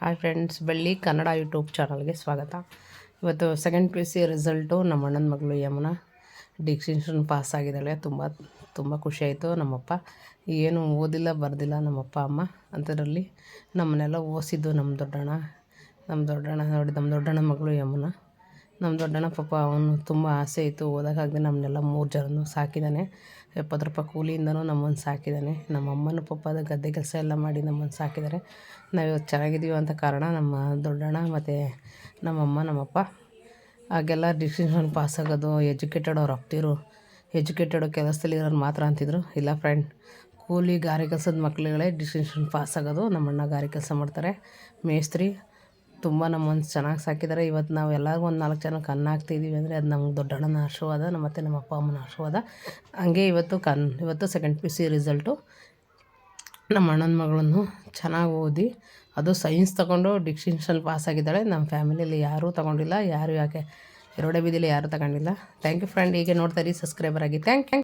Hi friends, ಬೆಳ್ಳಿ Kannada YouTube ಚಾನಲ್ಗೆ ಸ್ವಾಗತ. ಇವತ್ತು second P U C result ನಮ್ಮ ಅಣ್ಣನ ಮಗಳು ಯಮುನಾ ಡಿಸ್ಟಿಂಕ್ಷನ್ ಪಾಸ್ ಆಗಿದ್ದಾಳೆ. ತುಂಬ ಖುಷಿಯಾಯಿತು. ನಮ್ಮಪ್ಪ ಏನು ಓದಿಲ್ಲ ಬರೆದಿಲ್ಲ ನಮ್ಮಪ್ಪ ಅಮ್ಮ ಅಂಥದ್ರಲ್ಲಿ ನಮ್ಮನ್ನೆಲ್ಲ ಓದಿಸಿದ್ದು ನಮ್ಮ ದೊಡ್ಡಣ್ಣ ನೋಡಿ. ನಮ್ಮ ದೊಡ್ಡಣ್ಣನ ಮಗಳು ಯಮುನಾ, ನಮ್ಮ ದೊಡ್ಡಣ್ಣ ಪಾಪ ಅವನು ತುಂಬ ಆಸೆ ಇತ್ತು ಓದೋಕ್ಕಾಗದೆ ನಮ್ಮನ್ನೆಲ್ಲ 3 ಜನನೂ ಸಾಕಿದ್ದಾನೆ. 70 ರೂಪಾಯಿ ಕೂಲಿಯಿಂದನೂ ನಮ್ಮನ್ನು ಸಾಕಿದ್ದಾನೆ. ನಮ್ಮ ಅಮ್ಮನೂ ಪಾಪ ಅದು ಗದ್ದೆ ಕೆಲಸ ಎಲ್ಲ ಮಾಡಿ ನಮ್ಮನ್ನು ಸಾಕಿದ್ದಾರೆ. ನಾವು ಇವತ್ತು ಚೆನ್ನಾಗಿದ್ದೀವಿ ಅಂತ ಕಾರಣ ನಮ್ಮ ದೊಡ್ಡಣ್ಣ ಮತ್ತು ನಮ್ಮಮ್ಮ ನಮ್ಮಪ್ಪ. ಆಗೆಲ್ಲ ಡಿಸ್ಟಿಂಕ್ಷನ್ ಪಾಸ್ ಆಗೋದು ಎಜುಕೇಟೆಡ್ ಅವ್ರು ಆಗ್ತಿರು, ಎಜುಕೇಟೆಡು ಕೆಲಸದಲ್ಲಿ ಇರೋರು ಮಾತ್ರ ಅಂತಿದ್ರು. ಇಲ್ಲ ಫ್ರೆಂಡ್, ಕೂಲಿ ಗಾರೆ ಕೆಲಸದ ಮಕ್ಕಳುಗಳೇ ಡಿಸ್ಟಿಂಕ್ಷನ್ ಪಾಸ್ ಆಗೋದು. ನಮ್ಮಣ್ಣ ಗಾರೆ ಕೆಲಸ ಮಾಡ್ತಾರೆ, ಮೇಸ್ತ್ರಿ. ತುಂಬ ನಮ್ಮನ್ನು ಚೆನ್ನಾಗಿ ಸಾಕಿದ್ದಾರೆ. ಇವತ್ತು ನಾವು ಎಲ್ಲರಿಗೂ ಒಂದು 4 ಜನಕ್ಕೆ ಅನ್ನ ಹಾಕ್ತಿದ್ದೀವಿ ಅಂದರೆ ಅದು ನಮ್ಗೆ ದೊಡ್ಡಣ್ಣನ ಆಶೀರ್ವಾದ, ಮತ್ತು ನಮ್ಮ ಅಪ್ಪ ಅಮ್ಮನ ಆಶೀರ್ವಾದ. ಹಂಗೆ ಇವತ್ತು second P U C result. ನಮ್ಮ ಅಣ್ಣನ ಮಗಳನ್ನು ಚೆನ್ನಾಗಿ ಓದಿ ಅದು ಸೈನ್ಸ್ ತೊಗೊಂಡು ಡಿಸ್ಟಿಂಕ್ಷನ್ ಪಾಸ್ ಆಗಿದ್ದಾಳೆ. ನಮ್ಮ ಫ್ಯಾಮಿಲಿಯಲ್ಲಿ ಯಾರೂ ತೊಗೊಂಡಿಲ್ಲ, ಯಾಕೆ ಎರಡೇ ಬೀದಿಲಿ ಯಾರೂ ತಗೊಂಡಿಲ್ಲ. Thank you friend. ಹೀಗೆ ನೋಡ್ತಾ ಇರಿ, ಸಬ್ಸ್ಕ್ರೈಬರ್ ಆಗಿ. Thank you.